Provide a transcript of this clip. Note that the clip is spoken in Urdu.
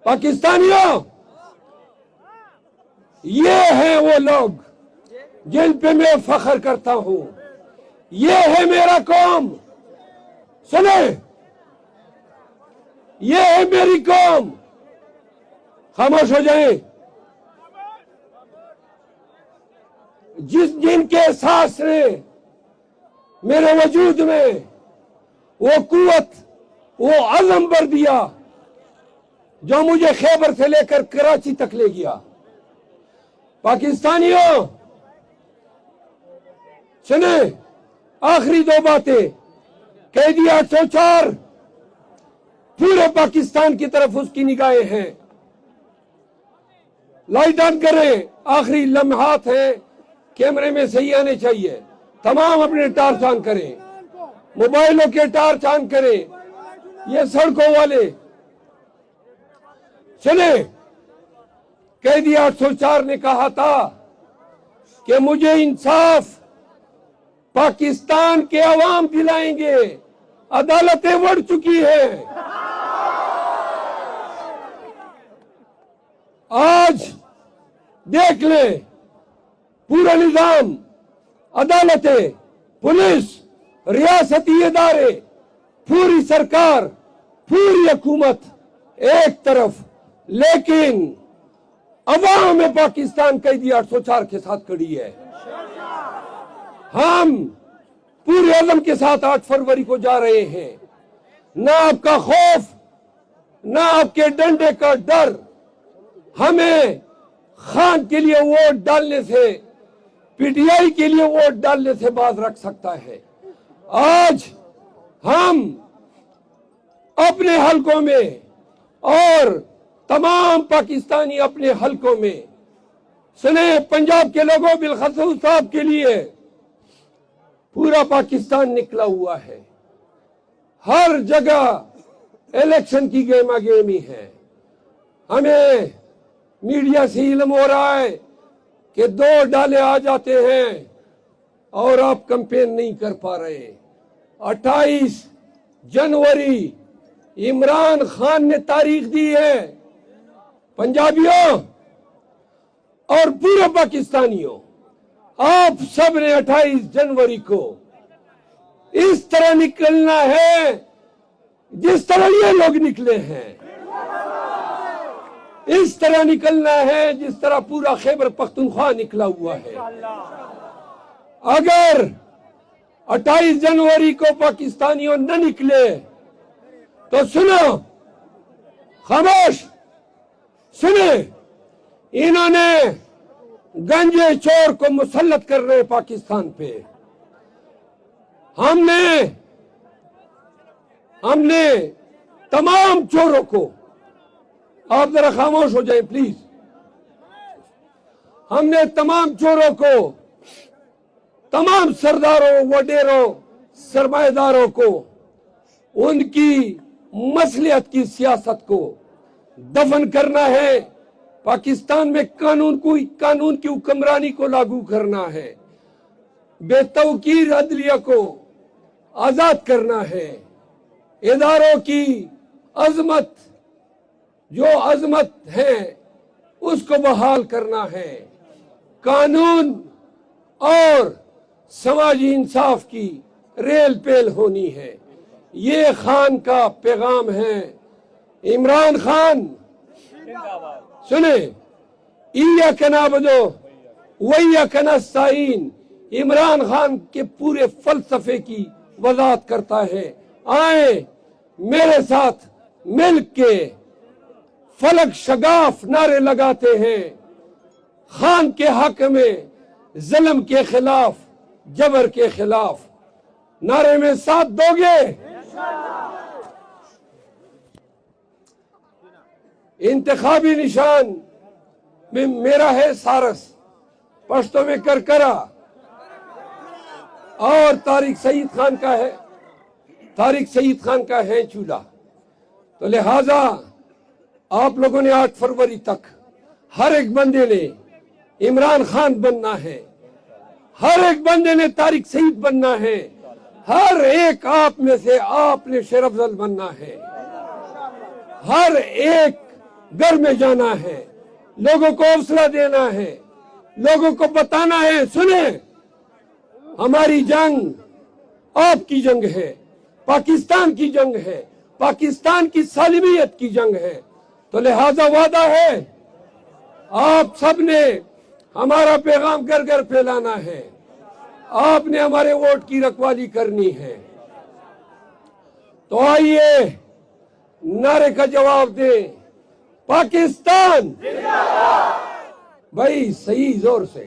پاکستانیوں، یہ ہیں وہ لوگ جن پہ میں فخر کرتا ہوں، یہ ہے میرا قوم، سنیں، یہ ہے میری قوم۔ خاموش ہو جائیں۔ جن کے احساس نے میرے وجود میں وہ قوت، وہ عزم بھر دیا جو مجھے خیبر سے لے کر کراچی تک لے گیا۔ پاکستانیوں، سنیں، آخری دو باتیں۔ قیدی 804 پورے پاکستان کی طرف اس کی نگاہیں ہیں۔ لائٹ آن کریں، آخری لمحات ہیں، کیمرے میں صحیح آنے چاہیے۔ تمام اپنے ٹارچ آن کریں، موبائلوں کے ٹارچ آن کریں۔ یہ سڑکوں والے، سنیں، قیدی 804 نے کہا تھا کہ مجھے انصاف پاکستان کے عوام دلائیں گے، عدالتیں بڑھ چکی ہیں۔ آج دیکھ لیں، پورا نظام، عدالتیں، پولیس، ریاستی ادارے، پوری سرکار، پوری حکومت ایک طرف، لیکن عوام پاکستان قیدی 804 کے ساتھ کھڑی ہے۔ ہم پورے عزم کے ساتھ 8 فروری کو جا رہے ہیں۔ نہ آپ کا خوف، نہ آپ کے ڈنڈے کا ڈر ہمیں خان کے لیے ووٹ ڈالنے سے، پی ٹی آئی کے لیے ووٹ ڈالنے سے باز رکھ سکتا ہے۔ آج ہم اپنے حلقوں میں اور تمام پاکستانی اپنے حلقوں میں، سنیں، پنجاب کے لوگوں بالخصوص صاحب کے لیے پورا پاکستان نکلا ہوا ہے۔ ہر جگہ الیکشن کی گیما گیمی ہے۔ ہمیں میڈیا سے علم ہو رہا ہے کہ 2 ڈالے آ جاتے ہیں اور آپ کمپین نہیں کر پا رہے۔ 28 جنوری عمران خان نے تاریخ دی ہے۔ پنجابیوں اور پورے پاکستانیوں، آپ سب نے 28 جنوری کو اس طرح نکلنا ہے جس طرح یہ لوگ نکلے ہیں، اس طرح نکلنا ہے جس طرح پورا خیبر پختونخوا نکلا ہوا ہے۔ اگر 28 جنوری کو پاکستانیوں نہ نکلے تو سنو، خاموش، سنیں، انہوں نے گنجے چور کو مسلط کر رہے پاکستان پہ۔ ہم نے تمام چوروں کو، آپ ذرا خاموش ہو جائیں پلیز، ہم نے تمام چوروں کو، تمام سرداروں، وڈیروں، سرمایہ داروں کو، ان کی مصلحت کی سیاست کو دفن کرنا ہے۔ پاکستان میں قانون کی حکمرانی کو لاگو کرنا ہے، بے توقیر عدلیہ کو آزاد کرنا ہے، اداروں کی عظمت، جو عظمت ہے اس کو بحال کرنا ہے، قانون اور سماجی انصاف کی ریل پیل ہونی ہے۔ یہ خان کا پیغام ہے۔ عمران خان، سنیں، ایاک نعبد و ایاک نستعین عمران خان کے پورے فلسفے کی وضاحت کرتا ہے۔ آئیں میرے ساتھ مل کے فلک شگاف نعرے لگاتے ہیں، خان کے حق میں، ظلم کے خلاف، جبر کے خلاف۔ نعرے میں ساتھ دو گے؟ انتخابی نشان میں میرا ہے سارس، پشتوں میں کرکرا، اور طارق سعید خان کا ہے چولہا۔ تو لہذا آپ لوگوں نے 8 فروری تک ہر ایک بندے نے عمران خان بننا ہے، ہر ایک بندے نے طارق سعید بننا ہے، ہر ایک آپ میں سے آپ نے شیر افضل بننا ہے، ہر ایک گھر میں جانا ہے، لوگوں کو حوصلہ دینا ہے، لوگوں کو بتانا ہے سنیں ہماری جنگ آپ کی جنگ ہے، پاکستان کی جنگ ہے، پاکستان کی سالمیت کی جنگ ہے۔ تو لہذا وعدہ ہے آپ سب نے ہمارا پیغام گھر گھر پھیلانا ہے، آپ نے ہمارے ووٹ کی رکھوالی کرنی ہے۔ تو آئیے نعرے کا جواب دیں، پاکستان بھائی صحیح زور سے۔